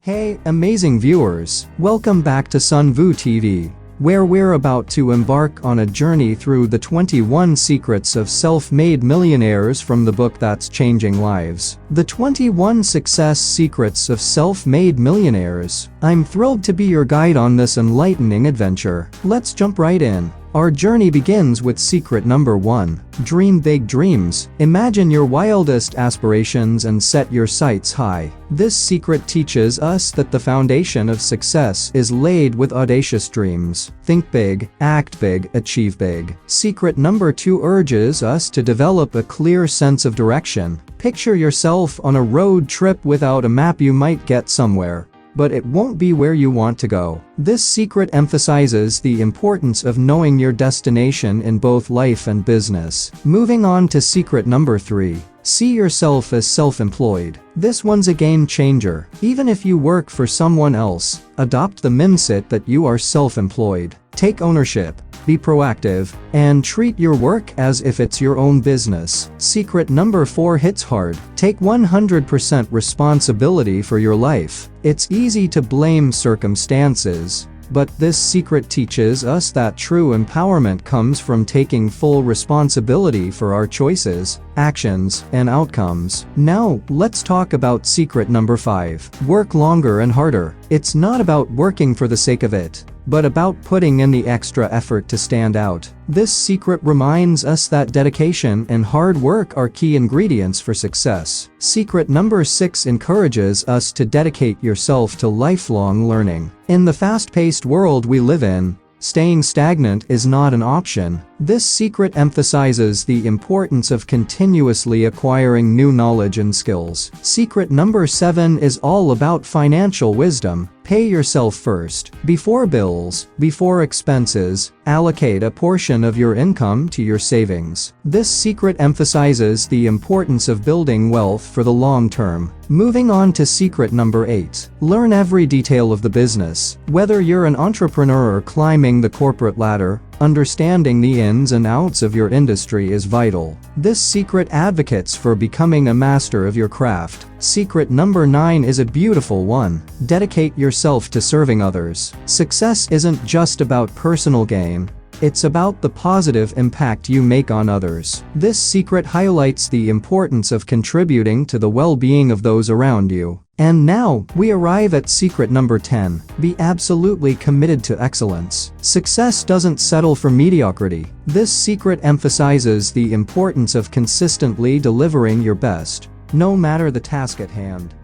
Hey, amazing viewers! Welcome back to Sunvu TV, where we're about to embark on a journey through the 21 secrets of self-made millionaires from the book that's changing lives. The 21 success secrets of self-made millionaires. I'm thrilled to be your guide on this enlightening adventure. Let's jump right in. Our journey begins with secret number 1. Dream big dreams. Imagine your wildest aspirations and set your sights high. This secret teaches us that the foundation of success is laid with audacious dreams. Think big, act big, achieve big. Secret number 2 urges us to develop a clear sense of direction. Picture yourself on a road trip without a map. You might get somewhere, but it won't be where you want to go. This secret emphasizes the importance of knowing your destination in both life and business. Moving on to secret number 3. See yourself as self-employed. This one's a game changer. Even if you work for someone else, adopt the mindset that you are self-employed. Take ownership, be proactive, and treat your work as if it's your own business. Secret number 4 hits hard. Take 100% responsibility for your life. It's easy to blame circumstances, but this secret teaches us that true empowerment comes from taking full responsibility for our choices, actions, and outcomes. Now, let's talk about secret number 5. Work longer and harder. It's not about working for the sake of it, but about putting in the extra effort to stand out. This secret reminds us that dedication and hard work are key ingredients for success. Secret number 6 encourages us to dedicate yourself to lifelong learning. In the fast-paced world we live in, staying stagnant is not an option. This secret emphasizes the importance of continuously acquiring new knowledge and skills. Secret number 7 is all about financial wisdom. Pay yourself first. Before bills, before expenses, allocate a portion of your income to your savings. This secret emphasizes the importance of building wealth for the long term. Moving on to secret number 8. Learn every detail of the business. Whether you're an entrepreneur or climbing the corporate ladder, understanding the ins and outs of your industry is vital. This secret advocates for becoming a master of your craft. Secret number 9 is a beautiful one. Dedicate yourself to serving others. Success isn't just about personal gain. It's about the positive impact you make on others. This secret highlights the importance of contributing to the well-being of those around you. And now, we arrive at secret number 10. Be absolutely committed to excellence. Success doesn't settle for mediocrity. This secret emphasizes the importance of consistently delivering your best, no matter the task at hand.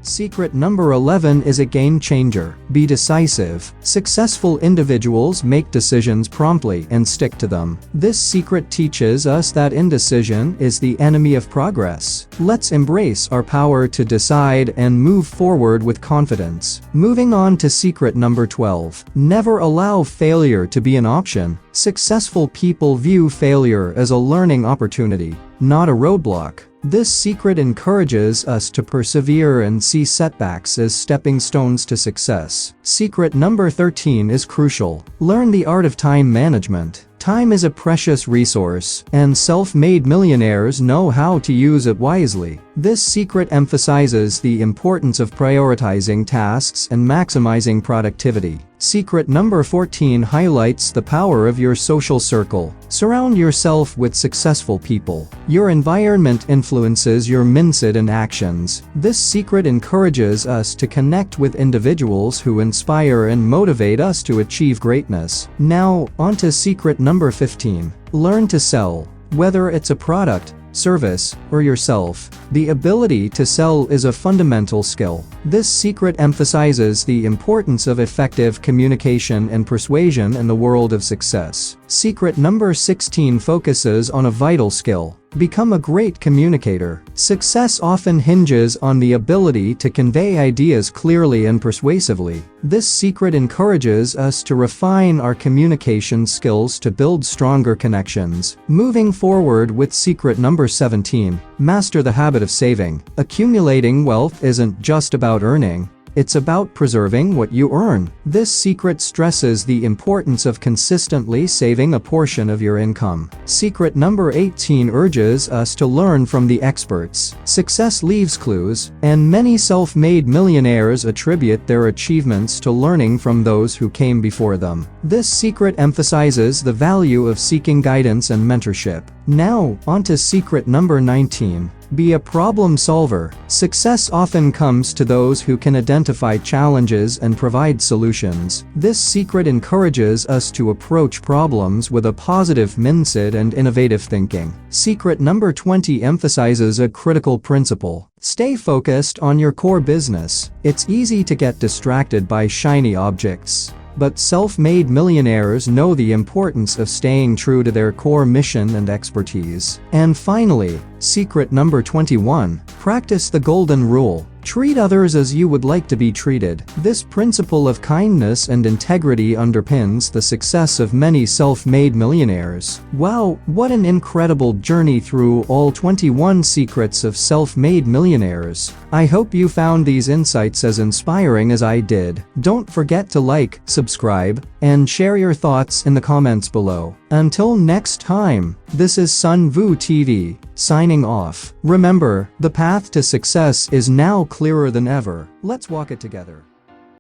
Secret number 11 is a game changer. Be decisive. Successful individuals make decisions promptly and stick to them. This secret teaches us that indecision is the enemy of progress. Let's embrace our power to decide and move forward with confidence. Moving on to secret number 12. Never allow failure to be an option. Successful people view failure as a learning opportunity, not a roadblock. This secret encourages us to persevere and see setbacks as stepping stones to success. Secret number 13 is crucial. Learn the art of time management. Time is a precious resource, and self-made millionaires know how to use it wisely. This secret emphasizes the importance of prioritizing tasks and maximizing productivity. Secret number 14 highlights the power of your social circle. Surround yourself with successful people. Your environment influences your mindset and actions. This secret encourages us to connect with individuals who inspire and motivate us to achieve greatness. Now, on to secret number 15. Learn to sell. Whether it's a product, service, or yourself, the ability to sell is a fundamental skill. This secret emphasizes the importance of effective communication and persuasion in the world of success. Secret number 16 focuses on a vital skill. Become a great communicator. Success often hinges on the ability to convey ideas clearly and persuasively. This secret encourages us to refine our communication skills to build stronger connections. Moving forward with secret number 17. Master the habit of saving. Accumulating wealth isn't just about earning. it's about preserving what you earn. This secret stresses the importance of consistently saving a portion of your income. Secret number 18 urges us to learn from the experts. Success leaves clues, and many self-made millionaires attribute their achievements to learning from those who came before them. This secret emphasizes the value of seeking guidance and mentorship. Now, onto secret number 19. Be a problem solver. Success often comes to those who can identify challenges and provide solutions. This secret encourages us to approach problems with a positive mindset and innovative thinking. Secret number 20 emphasizes a critical principle. Stay focused on your core business. It's easy to get distracted by shiny objects, but self-made millionaires know the importance of staying true to their core mission and expertise. And finally, secret number 21. Practice the golden rule. Treat others as you would like to be treated. This principle of kindness and integrity underpins the success of many self-made millionaires. Wow, what an incredible journey through all 21 secrets of self-made millionaires. I hope you found these insights as inspiring as I did. Don't forget to like, subscribe, and share your thoughts in the comments below. Until next time, this is Sun Vu TV, signing off. Remember, the path to success is now clearer than ever. Let's walk it together.